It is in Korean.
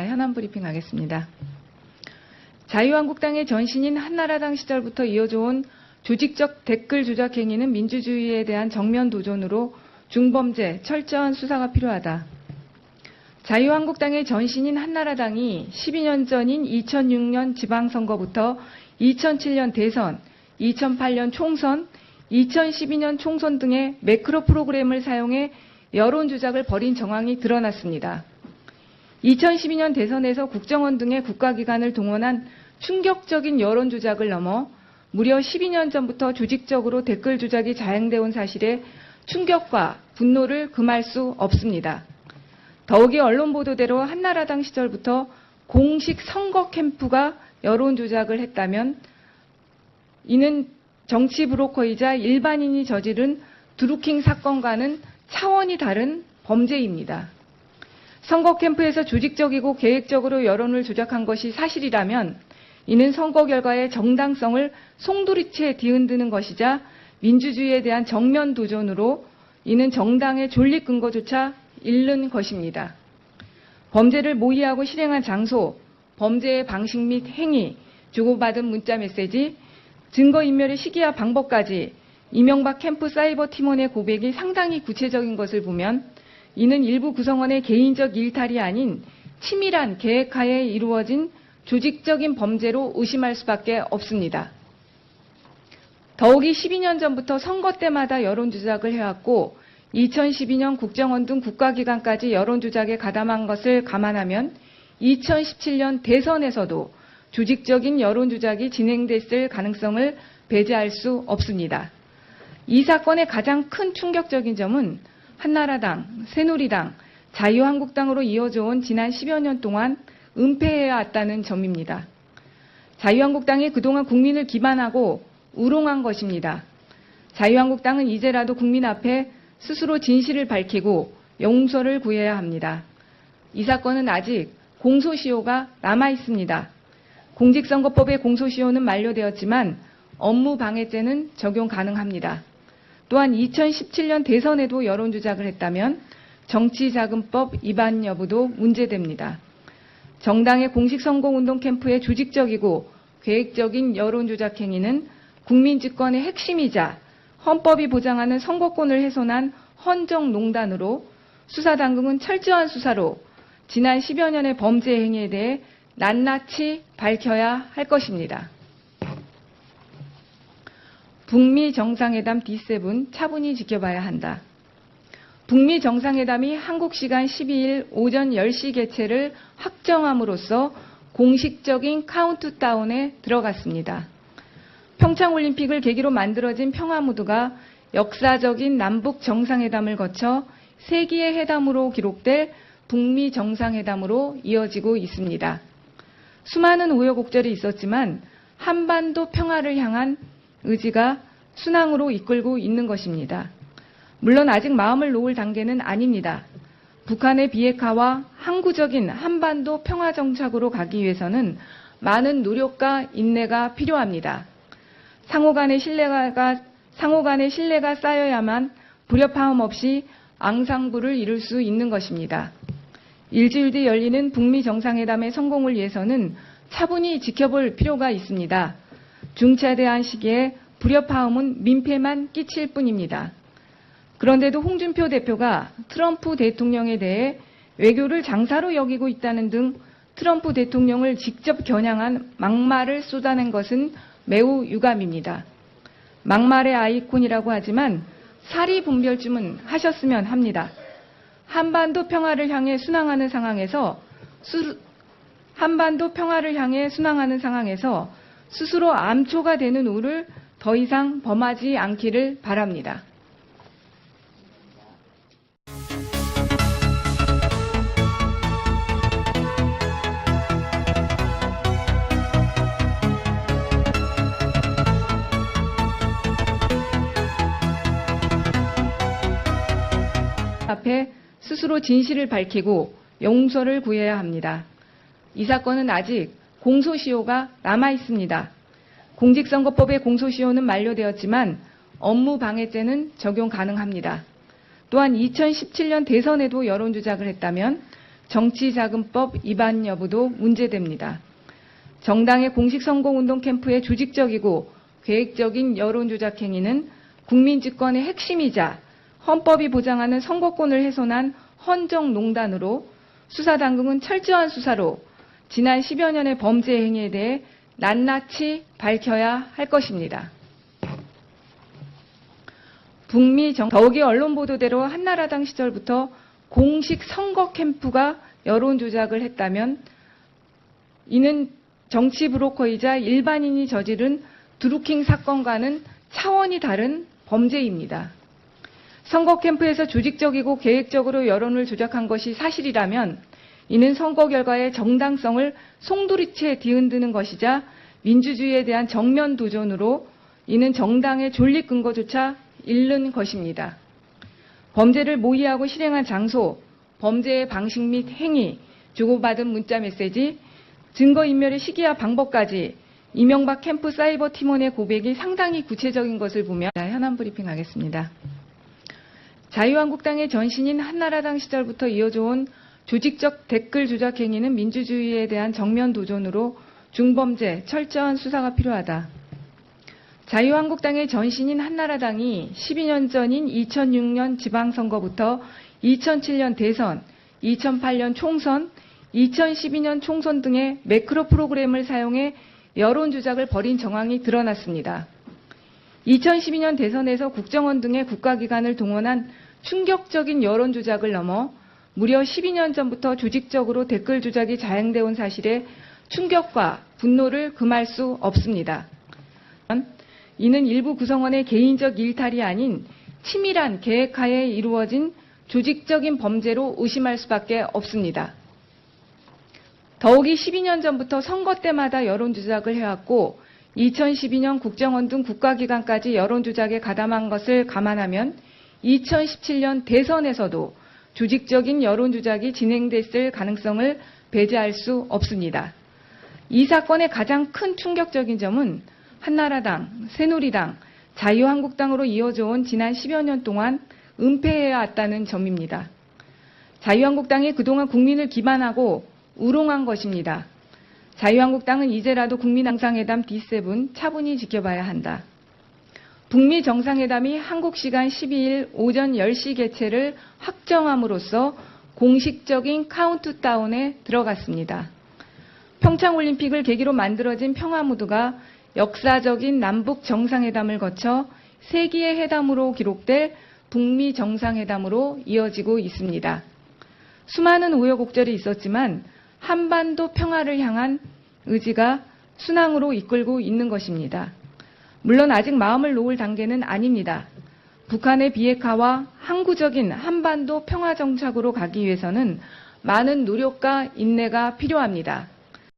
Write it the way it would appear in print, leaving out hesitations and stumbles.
현안 브리핑 하겠습니다. 자유한국당의 전신인 한나라당 시절부터 이어져온 조직적 댓글 조작 행위는 민주주의에 대한 정면 도전으로 중범죄 철저한 수사가 필요하다. 자유한국당의 전신인 한나라당이 12년 전인 2006년 지방선거부터 2007년 대선, 2008년 총선, 2012년 총선 등의 매크로 프로그램을 사용해 여론 조작을 벌인 정황이 드러났습니다. 2012년 대선에서 국정원 등의 국가기관을 동원한 충격적인 여론 조작을 넘어 무려 12년 전부터 조직적으로 댓글 조작이 자행되어 온 사실에 충격과 분노를 금할 수 없습니다. 더욱이 언론 보도대로 한나라당 시절부터 공식 선거 캠프가 여론 조작을 했다면 이는 정치 브로커이자 일반인이 저지른 드루킹 사건과는 차원이 다른 범죄입니다. 선거 캠프에서 조직적이고 계획적으로 여론을 조작한 것이 사실이라면 이는 선거 결과의 정당성을 송두리째 뒤흔드는 것이자 민주주의에 대한 정면 도전으로 이는 정당의 존립 근거조차 잃는 것입니다. 범죄를 모의하고 실행한 장소, 범죄의 방식 및 행위, 주고받은 문자 메시지, 증거인멸의 시기와 방법까지 이명박 캠프 사이버 팀원의 고백이 상당히 구체적인 것을 보면 이는 일부 구성원의 개인적 일탈이 아닌 치밀한 계획하에 이루어진 조직적인 범죄로 의심할 수밖에 없습니다. 더욱이 12년 전부터 선거 때마다 여론조작을 해왔고 2012년 국정원 등 국가기관까지 여론조작에 가담한 것을 감안하면 2017년 대선에서도 조직적인 여론조작이 진행됐을 가능성을 배제할 수 없습니다. 이 사건의 가장 큰 충격적인 점은 한나라당, 새누리당, 자유한국당으로 이어져 온 지난 10여 년 동안 은폐해왔다는 점입니다. 자유한국당이 그동안 국민을 기만하고 우롱한 것입니다. 자유한국당은 이제라도 국민 앞에 스스로 진실을 밝히고 용서를 구해야 합니다. 이 사건은 아직 공소시효가 남아있습니다. 공직선거법의 공소시효는 만료되었지만 업무방해죄는 적용 가능합니다. 또한 2017년 대선에도 여론조작을 했다면 정치자금법 위반 여부도 문제됩니다. 정당의 공식선거운동 캠프의 조직적이고 계획적인 여론조작 행위는 국민집권의 핵심이자 헌법이 보장하는 선거권을 훼손한 헌정농단으로 수사당국은 철저한 수사로 지난 10여 년의 범죄 행위에 대해 낱낱이 밝혀야 할 것입니다. 북미 정상회담 D7 차분히 지켜봐야 한다. 북미 정상회담이 한국 시간 12일 오전 10시 개최를 확정함으로써 공식적인 카운트다운에 들어갔습니다. 평창올림픽을 계기로 만들어진 평화무드가 역사적인 남북 정상회담을 거쳐 세기의 회담으로 기록될 북미 정상회담으로 이어지고 있습니다. 수많은 우여곡절이 있었지만 한반도 평화를 향한 의지가 순항으로 이끌고 있는 것입니다. 물론 아직 마음을 놓을 단계는 아닙니다. 북한의 비핵화와 항구적인 한반도 평화 정착으로 가기 위해서는 많은 노력과 인내가 필요합니다. 상호 간의 신뢰가 쌓여야만 불협화음 없이 앙상부를 이룰 수 있는 것입니다. 일주일 뒤 열리는 북미 정상회담의 성공을 위해서는 차분히 지켜볼 필요가 있습니다. 중차대한 시기에 불협화음은 민폐만 끼칠 뿐입니다. 그런데도 홍준표 대표가 트럼프 대통령에 대해 외교를 장사로 여기고 있다는 등 트럼프 대통령을 직접 겨냥한 막말을 쏟아낸 것은 매우 유감입니다. 막말의 아이콘이라고 하지만 사리 분별 좀 하셨으면 합니다. 한반도 평화를 향해 순항하는 상황에서 스스로 암초가 되는 우를 더 이상 범하지 않기를 바랍니다. 앞에 스스로 진실을 밝히고 용서를 구해야 합니다. 이 사건은 아직 공소시효가 남아있습니다. 공직선거법의 공소시효는 만료되었지만 업무방해죄는 적용 가능합니다. 또한 2017년 대선에도 여론조작을 했다면 정치자금법 위반 여부도 문제됩니다. 정당의 공식 선거운동 캠프의 조직적이고 계획적인 여론조작 행위는 국민집권의 핵심이자 헌법이 보장하는 선거권을 훼손한 헌정농단으로 수사당국은 철저한 수사로 지난 10여 년의 범죄 행위에 대해 낱낱이 밝혀야 할 것입니다. 더욱이 언론 보도대로 한나라당 시절부터 공식 선거 캠프가 여론조작을 했다면 이는 정치 브로커이자 일반인이 저지른 드루킹 사건과는 차원이 다른 범죄입니다. 선거 캠프에서 조직적이고 계획적으로 여론을 조작한 것이 사실이라면 이는 선거 결과의 정당성을 송두리째 뒤흔드는 것이자 민주주의에 대한 정면 도전으로 이는 정당의 존립 근거조차 잃는 것입니다. 범죄를 모의하고 실행한 장소, 범죄의 방식 및 행위, 주고받은 문자 메시지, 증거인멸의 시기와 방법까지 이명박 캠프 사이버 팀원의 고백이 상당히 구체적인 것을 보면 현안 브리핑하겠습니다. 자유한국당의 전신인 한나라당 시절부터 이어져온 조직적 댓글 조작 행위는 민주주의에 대한 정면 도전으로 중범죄 철저한 수사가 필요하다. 자유한국당의 전신인 한나라당이 12년 전인 2006년 지방선거부터 2007년 대선, 2008년 총선, 2012년 총선 등의 매크로 프로그램을 사용해 여론조작을 벌인 정황이 드러났습니다. 2012년 대선에서 국정원 등의 국가기관을 동원한 충격적인 여론조작을 넘어 무려 12년 전부터 조직적으로 댓글 조작이 자행되어 온 사실에 충격과 분노를 금할 수 없습니다. 이는 일부 구성원의 개인적 일탈이 아닌 치밀한 계획하에 이루어진 조직적인 범죄로 의심할 수밖에 없습니다. 더욱이 12년 전부터 선거 때마다 여론조작을 해왔고 2012년 국정원 등 국가기관까지 여론조작에 가담한 것을 감안하면 2017년 대선에서도 조직적인 여론조작이 진행됐을 가능성을 배제할 수 없습니다. 이 사건의 가장 큰 충격적인 점은 한나라당, 새누리당, 자유한국당으로 이어져 온 지난 10여 년 동안 은폐해왔다는 점입니다. 자유한국당이 그동안 국민을 기만하고 우롱한 것입니다. 자유한국당은 이제라도 국민 정상회담 D7 차분히 지켜봐야 한다. 북미 정상회담이 한국 시간 12일 오전 10시 개최를 확정함으로써 공식적인 카운트다운에 들어갔습니다. 평창올림픽을 계기로 만들어진 평화무드가 역사적인 남북 정상회담을 거쳐 세기의 회담으로 기록될 북미 정상회담으로 이어지고 있습니다. 수많은 우여곡절이 있었지만 한반도 평화를 향한 의지가 순항으로 이끌고 있는 것입니다. 물론 아직 마음을 놓을 단계는 아닙니다. 북한의 비핵화와 항구적인 한반도 평화 정착으로 가기 위해서는 많은 노력과 인내가 필요합니다.